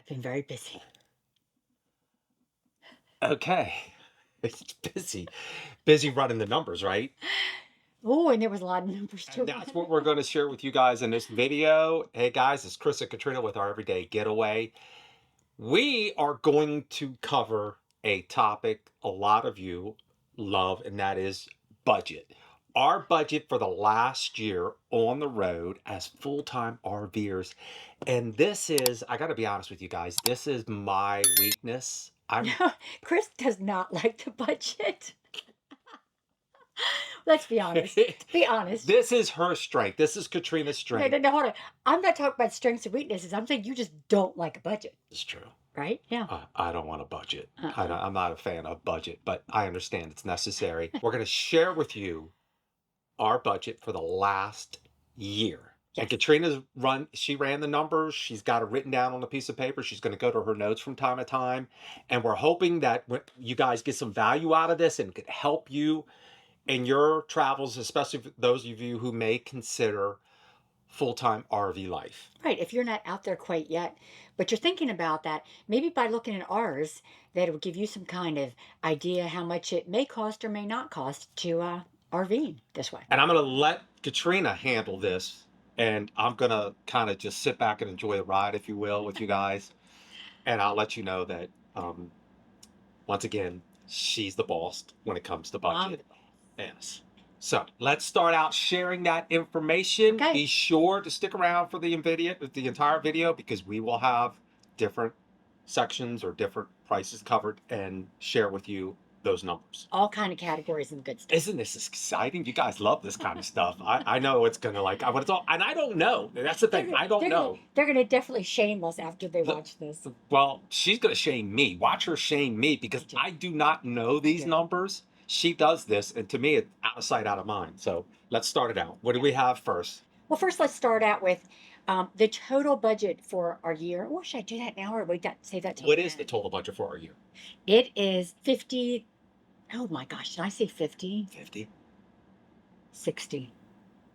I've been very busy. Okay. It's busy. Busy running the numbers, right? Oh, and there was a lot of numbers to And that's what run. we're going to share with you guys in this video. Hey guys, it's Chris and Katrina with our Everyday Getaway. We are going to cover a topic a lot of you love, and that is budget. Our budget for the last year on the road as full-time RVers. And this is, I got to be honest with you guys, this is my weakness. I'm Chris does not like the budget. Let's be honest. Be honest. This is her strength. This is Katrina's No, strength. no, no, hold on. I'm not talking about strengths and weaknesses. I'm saying you just don't like a budget, It's true. right? Yeah. I don't want a budget. Uh-uh. I'm not a fan of budget, but I understand it's necessary. We're going to share with you our budget for the last year. And Yes. she ran the numbers. She's got it written down on a piece of paper. She's going to go to her notes from time to time. And we're hoping that you guys get some value out of this and could help you in your travels, especially for those of you who may consider full-time RV life. Right. If you're not out there quite yet, but you're thinking about that, maybe by looking at ours, that it will give you some kind of idea how much it may cost or may not cost to RV this way. And I'm going to let Katrina handle this. And I'm going to kind of just sit back and enjoy the ride, if you will, with you guys. And I'll let you know that, once again, she's the boss when it comes to I'm budget. Yes. So let's start out sharing that information. Okay. Be sure to stick around for the entire video, because we will have different sections or different prices covered and share with you those numbers. all kind of categories and good stuff. Isn't this exciting? You guys love this kind of stuff. I know it's gonna like I want all, and I don't know. That's the thing. I don't know. They're gonna definitely shame us after they The- watch this. Well, she's gonna shame me. Watch her shame me, because I do not know these Yeah. numbers. She does this, and to me, it's out of sight, out of mind. So let's start it out. What do we have first? Well, first let's start out with the total budget for our year. Oh, should I do that now or wait that save that till What the is the end? total budget for our year? It is 50. Oh my gosh, did I say 50? 50. 60.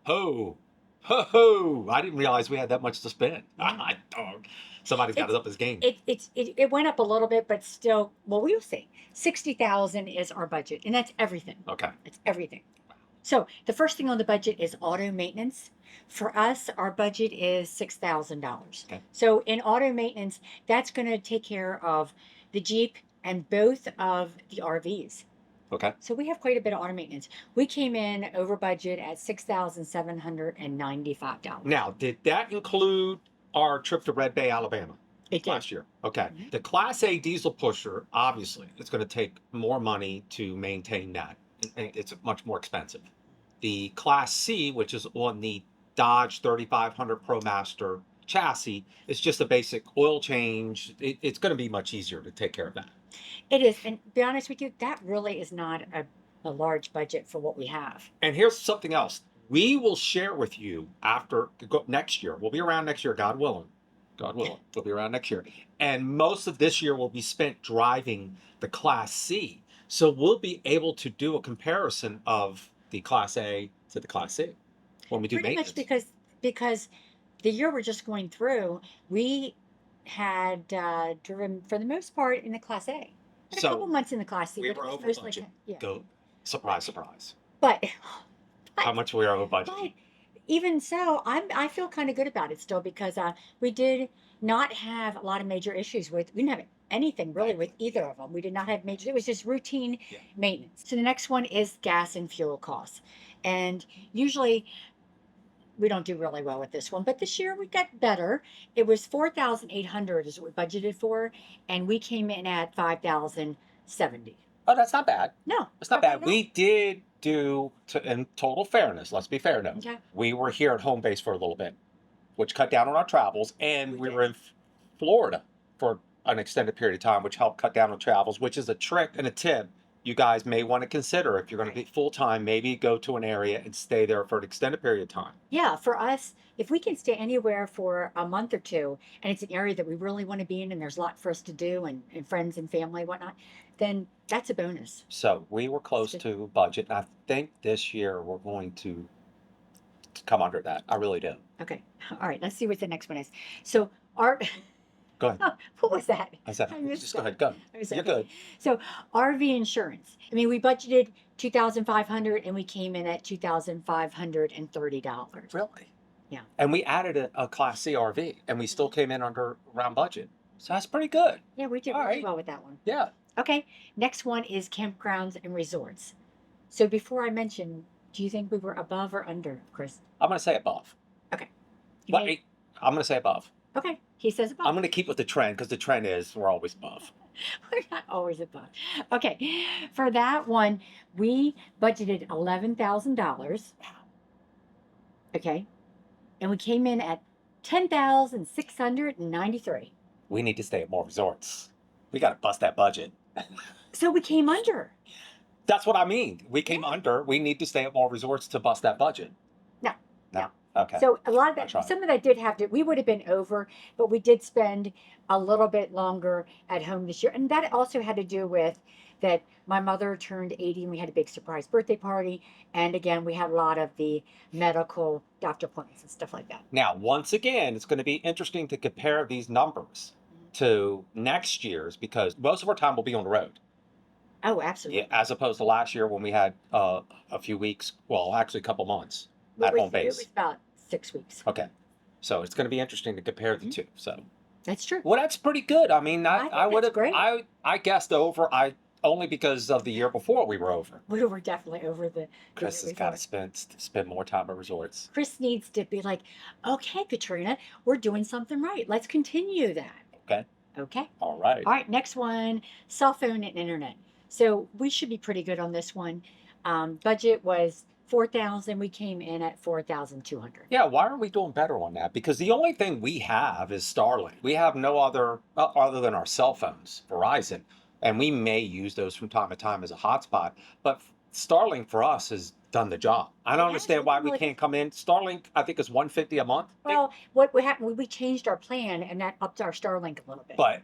Ho, ho, ho! I didn't realize we had that much to spend. Yeah. Somebody's got It's- it up his game. It went up a little bit, but still, well, we'll see. 60,000 is our budget, and that's everything. Okay. It's everything. So the first thing on the budget is auto maintenance. For us, our budget is $6,000. Okay. So in auto maintenance, that's going to take care of the Jeep and both of the RVs. Okay. So we have quite a bit of auto maintenance. We came in over budget at $6,795. Now, did that include our trip to Red Bay, Alabama? It did. Last year. Okay. Mhm. The Class A diesel pusher, obviously, it's going to take more money to maintain that. It's much more expensive. The Class C, which is on the Dodge 3500 ProMaster chassis, is just a basic oil change. It's going to be much easier to take care of that. It is. And to be honest with you, that really is not a large budget for what we have. And here's something else. We will share with you after next year. We'll be around next year, God willing. God willing. We'll be around next year. And most of this year will be spent driving the Class C. So we'll be able to do a comparison of the Class A to the Class C when we do Pretty maintenance. much because the year we're just going through, we had driven for the most part in the Class A. Had a So, couple months in the Class C. we but it were was over mostly budget. yeah. Go, surprise, surprise. But How much we are over budget? but even so, I feel kind of good about it still because we did not have a lot of major issues with. We didn't have anything really with either of them. We did not have major. It was just routine Yeah. maintenance. So the next one is gas and fuel costs, and usually we don't do really well with this one, but this year we got better. It was 4,800 is what we budgeted for, and we came in at 5,070. Oh, that's not bad. No, It's not bad. at all. We did do, in total fairness, let's be fair now. Okay. We were here at home base for a little bit, which cut down on our travels, and We we did. were in Florida for an extended period of time, which helped cut down on travels, which is a trick and a tip you guys may want to consider. If you're going to be full-time, maybe go to an area and stay there for an extended period of time. Yeah, for us, if we can stay anywhere for a month or two, and it's an area that we really want to be in, and there's a lot for us to do, and friends and family, whatnot, then that's a bonus. So we were close Good. to budget, and I think this year we're going to come under that. I really do. Okay. All right. Let's see what the next one is. So our Go ahead. Oh, what was that? I said, I missed just go that. ahead. Go. I was You're okay. good. So RV insurance. I mean, we budgeted 2,500 and we came in at $2,530. Really? Yeah. And we added a Class C RV, and we still came in under around budget. So that's pretty good. Yeah, we did All really right. well with that one. Yeah. Okay. Next one is campgrounds and resorts. So before I mention, do you think we were above or under, Chris? I'm going to say above. Okay. You What? may- I'm going to say above. Okay. He says above. I'm going to keep with the trend because the trend is we're always above. We're not always above. Okay. For that one, we budgeted $11,000. Okay. And we came in at 10,693. We need to stay at more resorts. We got to bust that budget. So we came under. That's what I mean. We came Yeah. under. We need to stay at more resorts to bust that budget. No. No. Okay. So a lot of I'll try. that, some of that did have to, we would have been over, but we did spend a little bit longer at home this year. And that also had to do with that my mother turned 80 and we had a big surprise birthday party. And again, we had a lot of the medical doctor appointments and stuff like that. Now, once again, it's going to be interesting to compare these numbers to next year's because most of our time will be on the road. Oh, absolutely. Yeah, as opposed to last year when we had a few weeks, well, actually a couple months at home It base. was about 6 weeks. Okay. So it's going to be interesting to compare the two. So, That's true. well, that's pretty good. I mean, I think I would that's have, great. I guessed over. Only because of the year before we were over. We were definitely over the Chris year has got before. to spend more time at resorts. Chris needs to be like, okay, Katrina, we're doing something right. Let's continue that. Okay. Okay. All right. All right. Next one, cell phone and internet. So we should be pretty good on this one. Budget was 4,000. We came in at 4,200. Yeah, why aren't we doing better on that? Because the only thing we have is Starlink. We have no other other than our cell phones, Verizon, and we may use those from time to time as a hotspot. But Starlink for us has done the job. I don't It understand why we absolutely- can't come in. Starlink, I think, is $150 a month. Well, what happened? We changed our plan and that upped our Starlink a little bit. But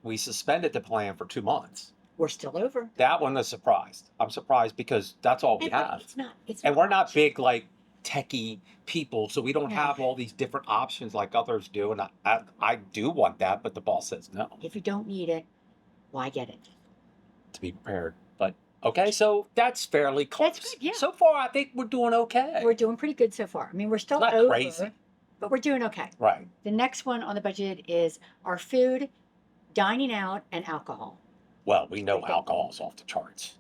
we suspended the plan for 2 months. We're still over. That one is surprised. I'm surprised because that's all we And- but have. It's And not we're not much. big like techie people, so we don't No. have all these different options like others do. And I do want that, but the boss says no, If you don't need it, why get it? to be prepared. But okay, so that's fairly close. That's good, yeah. So far, I think we're doing okay. We're doing pretty good so far. I mean, we're still It's not over, crazy. but we're doing okay. Right. The next one on the budget is our food, dining out, and alcohol. Well, we know Pretty good. alcohol's off the charts.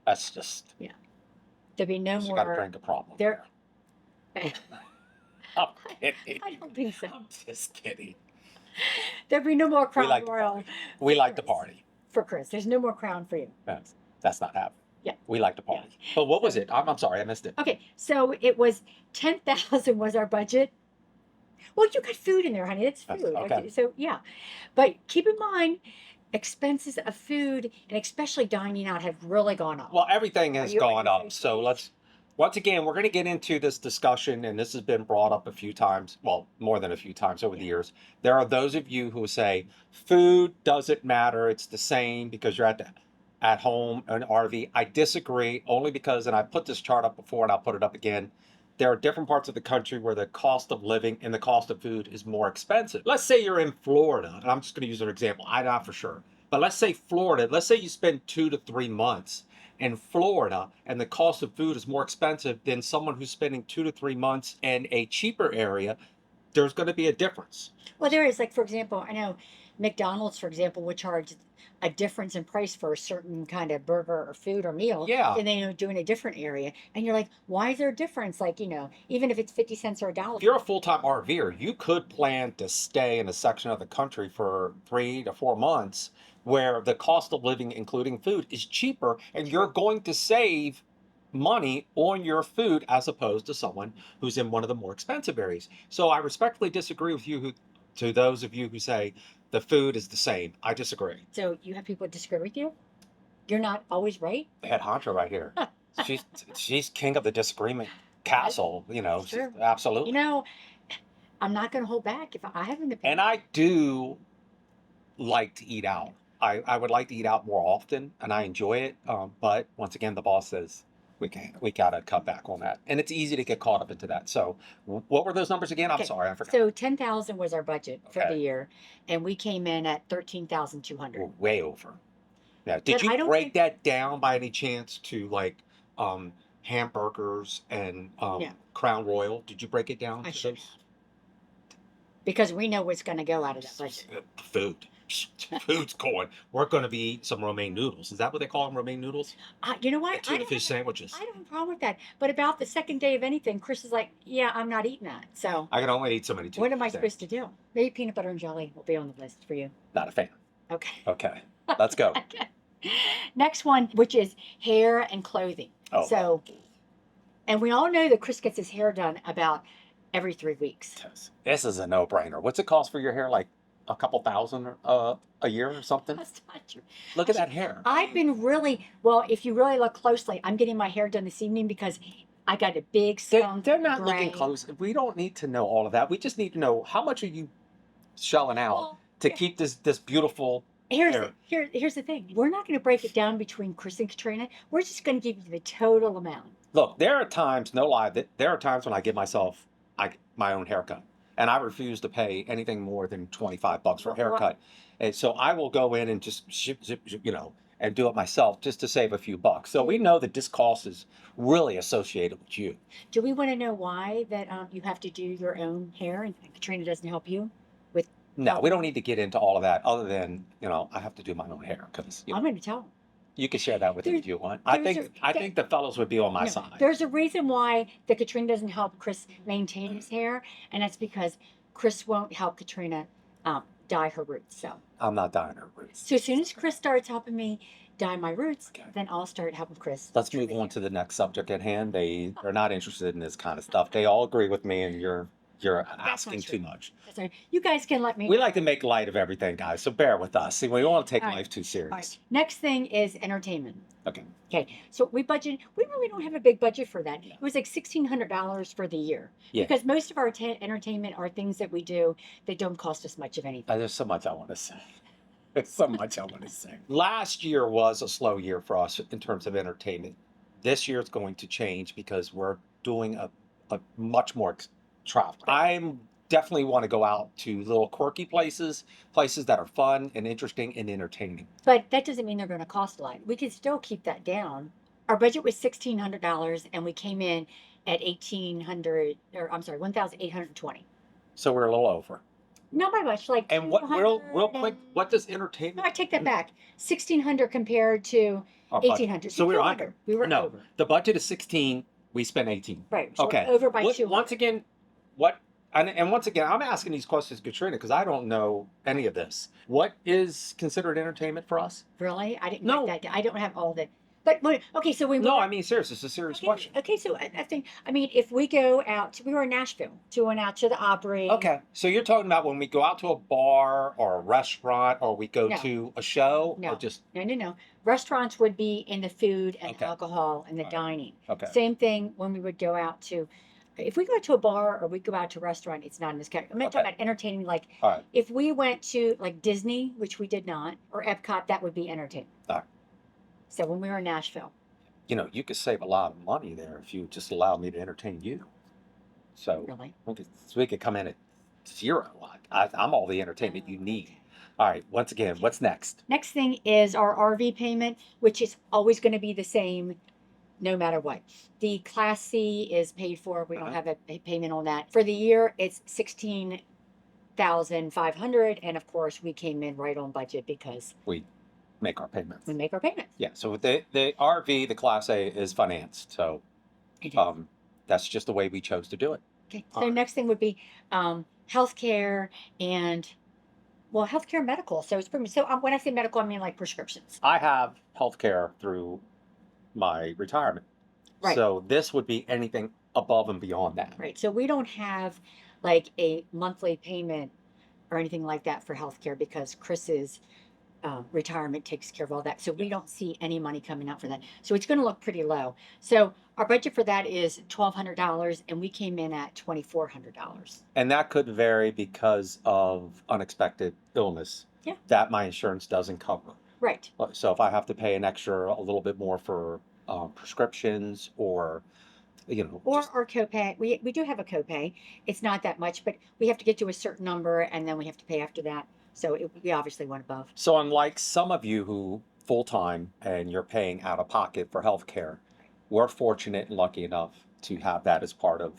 That's just There'll be no you got to more. bring a problem. There. I'm kidding. I don't think so. I'm just kidding. There'll be no more Crown like to Royal We like to Chris. party. for Chris. There's no more crown for you. That's not happening. Yeah. We like to party. But what was it? I'm sorry, I missed it. Okay, so it was 10,000 was our budget. Well, you got food in there, honey. It's That's- food. okay. So yeah, but keep in mind, expenses of food and especially dining out have really gone up. Well, everything has you gone ready to up. say So once again, we're going to get into this discussion, and this has been brought up a few times, well, more than a few times over the years. There are those of you who say food doesn't matter, it's the same because you're at home in an RV. I disagree only because, and I put this chart up before and I'll put it up again, there are different parts of the country where the cost of living and the cost of food is more expensive. Let's say you're in Florida, and I'm just going to use an example. I'm not for sure. But let's say Florida, let's say you spend 2 to 3 months in Florida and the cost of food is more expensive than someone who's spending 2 to 3 months in a cheaper area. There's going to be a difference. Well, there is, like, for example, I know McDonald's, for example, would charge a difference in price for a certain kind of burger or food or meal. Yeah. And they do in a different area. And you're like, why is there a difference? Like, even if it's 50 cents or a dollar. If you're a full-time RVer, you could plan to stay in a section of the country for 3 to 4 months where the cost of living, including food, is cheaper, and you're going to save money on your food as opposed to someone who's in one of the more expensive areas. So I respectfully disagree with you to those of you who say the food is the same. I disagree. So you have people disagree with you? You're not always right? The head honcho right here. She's king of the disagreement castle, Sure. absolutely. I'm not going to hold back if I have an opinion. And I do like to eat out. I would like to eat out more often, and I enjoy it. But once again, the boss says we gotta cut back on that, and it's easy to get caught up into that. So, what were those numbers again? I'm Okay, sorry, I forgot. so 10,000 was our budget for the Okay, year, and we came in at 13,200. we're way over. Yeah. Did But you I don't break think that down by any chance to like hamburgers and no, Crown Royal? Did you break it down I to should those? have because we know what's going to go out of that budget. Food. Food's going. We're going to be eating some romaine noodles. Is that what they call them? Romaine noodles? You know what? And tuna fish sandwiches. I don't have a problem with that. But about the second day of anything, Chris is like, "Yeah, I'm not eating that." So I can only eat so many tuna what am I fish supposed to do? Maybe peanut butter and jelly will be on the list for you. Not a fan. Okay. Okay. Let's go. Okay. Next one, which is hair and clothing. Oh. So, and we all know that Chris gets his hair done about every 3 weeks. This is a no-brainer. What's it cost for your hair? Like a couple thousand a year or something? That's not true. Look at that hair. I've been really, well, if you really look closely, I'm getting my hair done this evening because I got a big skunk They're not gray. looking close. We don't need to know all of that. We just need to know how much are you shelling out Well, to keep this beautiful here's hair. here's the thing. We're not going to break it down between Chris and Katrina. We're just going to give you the total amount. Look, there are times, no lie, that there are times when I give myself my own haircut, and I refuse to pay anything more than $25 for a haircut. And so I will go in and just zip, and do it myself just to save a few bucks. So we know that this cost is really associated with you. Do we want to know why that you have to do your own hair and Katrina doesn't help you with? No, we don't need to get into all of that other than, I have to do my own hair because I'm going to tell them. you can share that with him There- if you want. I think the fellows would be on my No, side. there's a reason why that Katrina doesn't help Chris maintain his hair, and that's because Chris won't help Katrina dye her roots. So I'm not dyeing her roots. as soon as Chris starts helping me dye my roots, Okay. then I'll start helping Chris. Let's move on to the next subject at hand. They're not interested in this kind of stuff. They all agree with me, and you're asking true. too much. That's right. You guys can let me. We like to make light of everything, guys. So bear with us. See, we don't want to take All right. life too All serious. right. Next thing is entertainment. Okay. Okay, so we really don't have a big budget for that. Yeah. It was like $1,600 for the year. Yeah. Because most of our entertainment are things that we do that don't cost us much of anything. There's so much I want to say. There's so much I want to say. Last year was a slow year for us in terms of entertainment. This year is going to change because we're doing a much more travel. I'm definitely want to go out to little quirky places that are fun and interesting and entertaining. But that doesn't mean they're going to cost a lot. We can still keep that down. Our budget was $1,600 and we came in at 1,820. So we're a little over. Not by much, like. And what real quick, what does No, entertainment? I take that back. 1,600 compared to Our budget. 1,800. So we were we're under. We were No, over. the budget is 16. We spent 18. Right. So Okay. we're over by 200. Once again, and once again, I'm asking these questions, Katrina, because I don't know any of this. What is considered entertainment for us? Really? I didn't No. write that down. I don't have all the. But okay, so we. No, were- I mean serious. It's a serious Okay, question. okay, so I think if we go out, we were in Nashville, so we went out to the Opry. Okay, so you're talking about when we go out to a bar or a restaurant or we go No. to a show No. or just No. Restaurants would be in the food and Okay. alcohol and the All right. dining. okay. Same thing when we would go out to. If we go to a bar or we go out to a restaurant, it's not in this category. I'm not talking Okay. about entertaining. Like All right. if we went to like Disney, which we did not, or Epcot, that would be entertainment. All right. So when we were in Nashville, You could save a lot of money there if you just allowed me to entertain you. So really. we could come in at zero. I'm all the entertainment you need. All right. Once again, what's next? Next thing is our RV payment, which is always going to be the same no matter what. The Class C is paid for. We don't Uh-huh. have a payment on that. For the year, it's 16,500, and of course, we came in right on budget because We make our payments. we make our payments. Yeah. So the RV, the Class A, is financed. So It is. that's just the way we chose to do it. Okay. all So right. next thing would be healthcare and healthcare and medical. So it's pretty much, so when I say medical, I mean like prescriptions. I have health care through my retirement. Right. So this would be anything above and beyond that. Right. So we don't have like a monthly payment or anything like that for healthcare because Chris's retirement takes care of all that. So we don't see any money coming out for that. So it's going to look pretty low. So our budget for that is $1,200 and we came in at $2,400. And that could vary because of unexpected illness. Yeah. That my insurance doesn't cover. Right. So if I have to pay an extra, a little bit more for prescriptions or, Or just our copay. We do have a copay. It's not that much, but we have to get to a certain number and then we have to pay after that. So we obviously went above. so unlike some of you who full time and you're paying out of pocket for healthcare, we're fortunate and lucky enough to have that as part of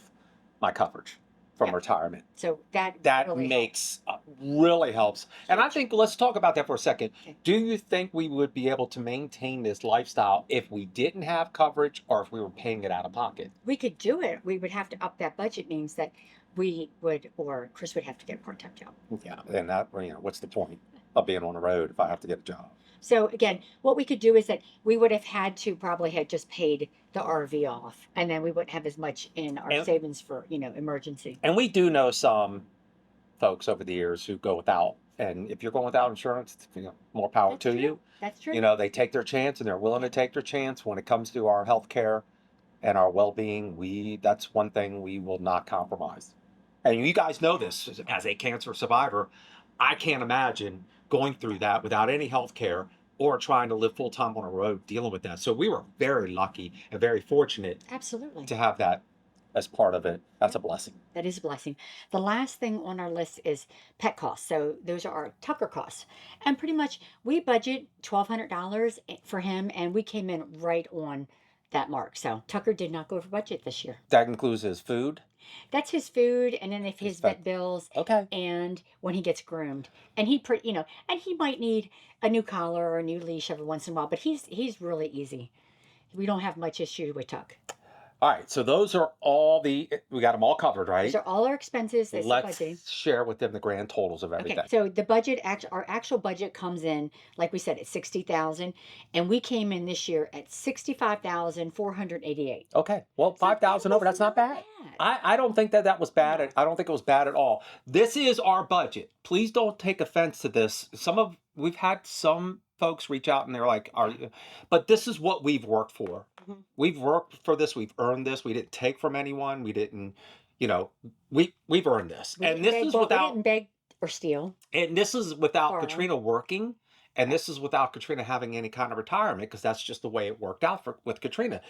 my coverage from Yeah. retirement. So that That really makes really helps. And I huge. think let's talk about that for a second. Okay. Do you think we would be able to maintain this lifestyle if we didn't have coverage or if we were paying it out of pocket? We could do it. We would have to up that budget means that we would, or Chris would have to get a part-time job. Yeah, and that, what's the point of being on the road if I have to get a job? So again, what we could do is that we would have had to probably had just paid the RV off, and then we wouldn't have as much in our And savings for, emergency. and we do know some folks over the years who go without. And if you're going without insurance, more power That's to true. you. That's true. They take their chance and they're willing to take their chance when it comes to our health care and our well-being. That's one thing we will not compromise. And you guys know this as a cancer survivor. I can't imagine going through that without any health care or trying to live full time on a road dealing with that. So we were very lucky and very fortunate Absolutely. to have that as part of it. That's a blessing. That is a blessing. The last thing on our list is pet costs. So those are our Tucker costs. And pretty much we budget $1,200 for him, and we came in right on that mark. So Tucker did not go over budget this year. That includes his food. That's his food, and then if his vet bills, Okay. and when he gets groomed, and and he might need a new collar or a new leash every once in a while. But he's really easy. We don't have much issue with Tuck. All right. So those are we got them all covered, right? These are all our expenses. That's the budget. Let's share with them the grand totals of everything. Okay, so the budget, our actual budget comes in, like we said, at 60,000, and we came in this year at 65,488. Okay. Well, 5,000 over, that's not bad. I don't think that was bad. No. I don't think it was bad at all. This is our budget. Please don't take offense to this. We've had some folks reach out and they're like, but this is what we've worked for. Mhm. We've worked for this. We've earned this. We didn't take from anyone. We didn't, we've earned this. We And didn't this beg, is we without, didn't beg or steal. and this is without Borrow. Katrina working. And this is without Katrina having any kind of retirement because that's just the way it worked out with Katrina.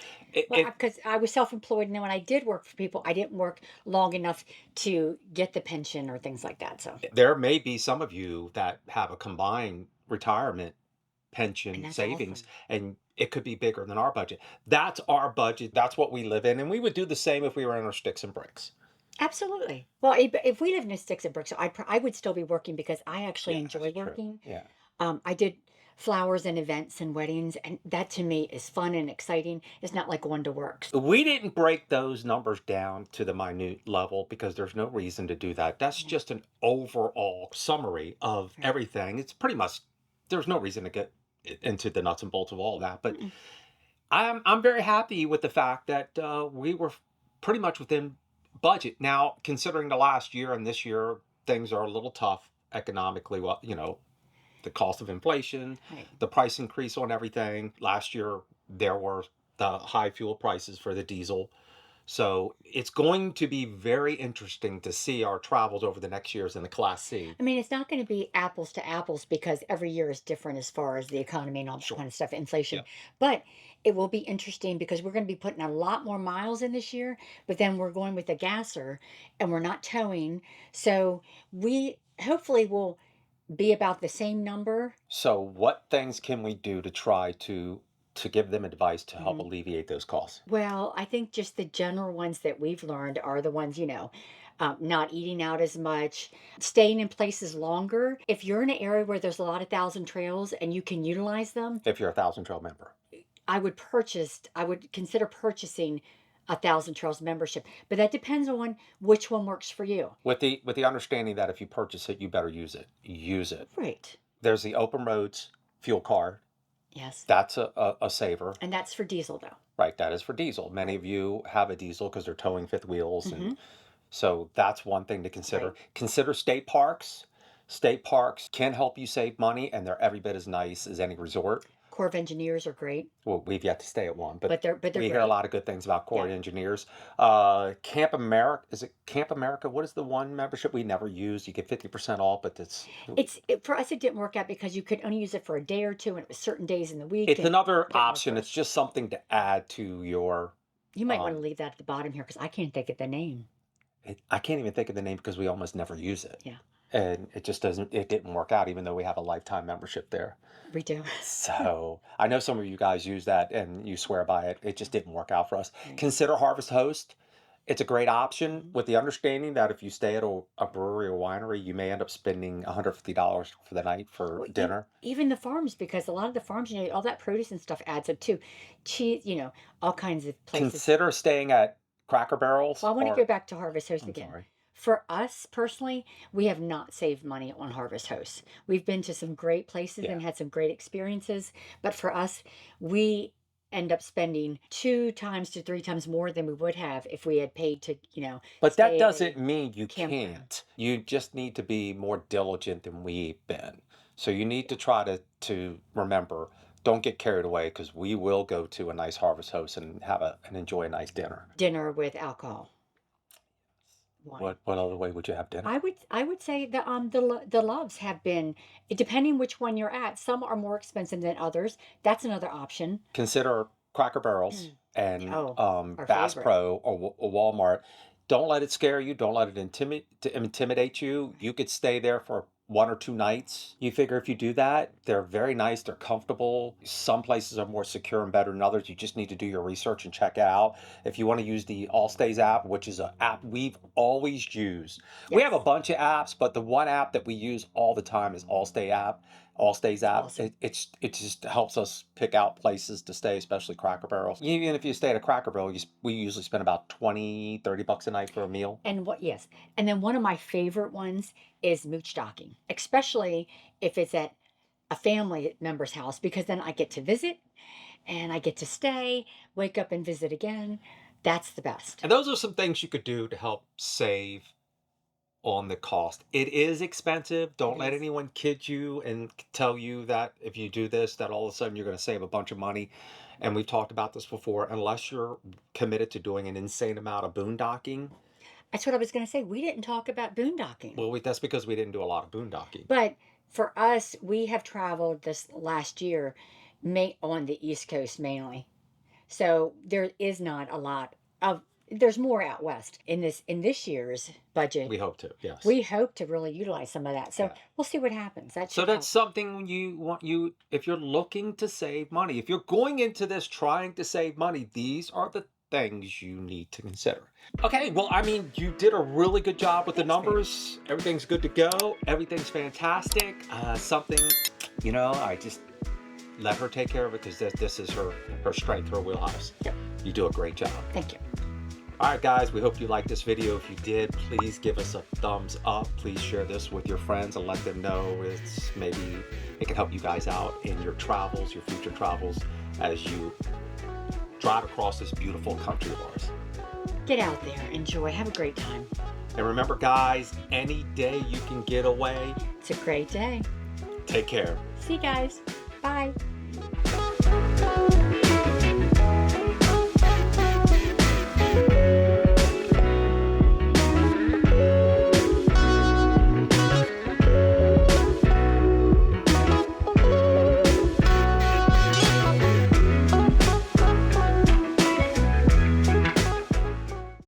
Well, because I was self-employed, and then when I did work for people, I didn't work long enough to get the pension or things like that. So, There may be some of you that have a combined retirement and pension that's savings, awesome. and it could be bigger than our budget. That's our budget. That's what we live in. And we would do the same if we were in our sticks and bricks. Absolutely. Well, if we lived in sticks and bricks, I would still be working because I actually Yeah, enjoy that's true. working. Yeah. I did flowers and events and weddings, and that to me is fun and exciting. It's not like going to work. We didn't break those numbers down to the minute level because there's no reason to do that. That's Yeah. just an overall summary of Right. everything. It's pretty much, there's no reason to get into the nuts and bolts of all that. But Mm-mm. I'm very happy with the fact that we were pretty much within budget. Now, considering the last year and this year, things are a little tough economically. Well, the cost of inflation, Right. the price increase on everything. Last year, there were the high fuel prices for the diesel. So it's going to be very interesting to see our travels over the next years in the Class C. I mean, it's not going to be apples to apples because every year is different as far as the economy and all that Sure. kind of stuff, inflation. Yeah. But it will be interesting because we're going to be putting a lot more miles in this year, but then we're going with a gasser and we're not towing. So we hopefully will be about the same number. So what things can we do to try to give them advice to help Mhm. alleviate those costs? Well, I think just the general ones that we've learned are the ones, not eating out as much, staying in places longer. If you're in an area where there's a lot of thousand trails and you can utilize them, If you're a Thousand Trail member. I would consider purchasing a Thousand Trails membership. But that depends on which one works for you. With the understanding that if you purchase it, you better use it. Use it. Right. There's the Open Roads fuel card. Yes. That's a saver. And that's for diesel though. Right, that is for diesel. Many of you have a diesel because they're towing fifth wheels, Mhm. and so that's one thing to consider. Right. Consider state parks. State parks can help you save money, and they're every bit as nice as any resort. Corps of Engineers are great, Well, we've yet to stay at one, but they're we great. hear a lot of good things about Corps Yeah. Engineers. Camp America, is it Camp America? What is the one membership we never used? You get 50% off, but For us, it didn't work out because you could only use it for a day or two, and it was certain days in the week, it's and another it didn't work option. for It's us. just something to add to your. You might want Um, to leave that at the bottom here because I can't think of the name. I can't even think of the name because we almost never use it. Yeah, And it just doesn't, it didn't work out, even though we have a lifetime membership there. we do. So I know some of you guys use that and you swear by it. It just didn't work out for us. Right. Consider Harvest Host. It's a great option Mhm. with the understanding that if you stay at a brewery or winery, you may end up spending $150 for the night for Well, dinner. even the farms, because a lot of the farms, all that produce and stuff adds up too. Cheese, all kinds of places. Consider staying at Cracker Barrels Well, I want to or, go back to Harvest Host I'm again. sorry. For us personally, we have not saved money on Harvest Host. We've been to some great places Yeah. and had some great experiences, but for us, we end up spending 2 to 3 times more than we would have if we had paid to, But stay that at a doesn't mean you campground. can't. You just need to be more diligent than we've been. So you need to try to remember, don't get carried away because we will go to a nice Harvest Host and and enjoy a nice dinner. Dinner with alcohol, wine. What other way would you have dinner? I would say the loves have been, depending which one you're at. Some are more expensive than others. That's another option. Consider Cracker Barrels and Oh, our Bass favorite. Pro or Walmart. Don't let it scare you. Don't let it intimidate you. You could stay there for 1 or 2 nights. You figure if you do that, they're very nice. They're comfortable. Some places are more secure and better than others. You just need to do your research and check it out. If you want to use the All Stays app, which is an app we've always used. We have a Yes. bunch of apps, but the one app that we use all the time is All Stays app. Awesome. It just helps us pick out places to stay, especially Cracker Barrels. Even if you stay at a Cracker Barrel, we usually spend about 20-30 bucks a night for a meal. Yes. And then one of my favorite ones is mooch docking, especially if it's at a family member's house, because then I get to visit and I get to stay, wake up and visit again. That's the best. And those are some things you could do to help save on the cost. It is expensive. Don't It let is. anyone kid you and tell you that if you do this, that all of a sudden you're going to save a bunch of money. And we've talked about this before. Unless you're committed to doing an insane amount of boondocking, That's what I was going to say. We didn't talk about boondocking. well, that's because we didn't do a lot of boondocking. But for us, we have traveled this last year on the East Coast mainly. So there is not a lot of, there's more out west in this year's budget. We hope to, yes. We hope to really utilize some of that. So Yeah. we'll see what happens. That So should that's something if you're looking to save money, if you're going into this trying to save money, these are the things you need to consider. Okay, well, I mean, you did a really good job with the Thanks, babe. numbers. Everything's good to go. Everything's fantastic. Something, I just let her take care of it because this is her strength, her wheelhouse. Yep. You do a great job. Thank you. All right, guys, we hope you liked this video. If you did, please give us a thumbs up. Please share this with your friends and let them know maybe it can help you guys out in your travels, your future travels, as you drive across this beautiful country of ours. Get out there, enjoy, have a great time. And remember, guys, any day you can get away, It's a great day. take care. See you guys. Bye.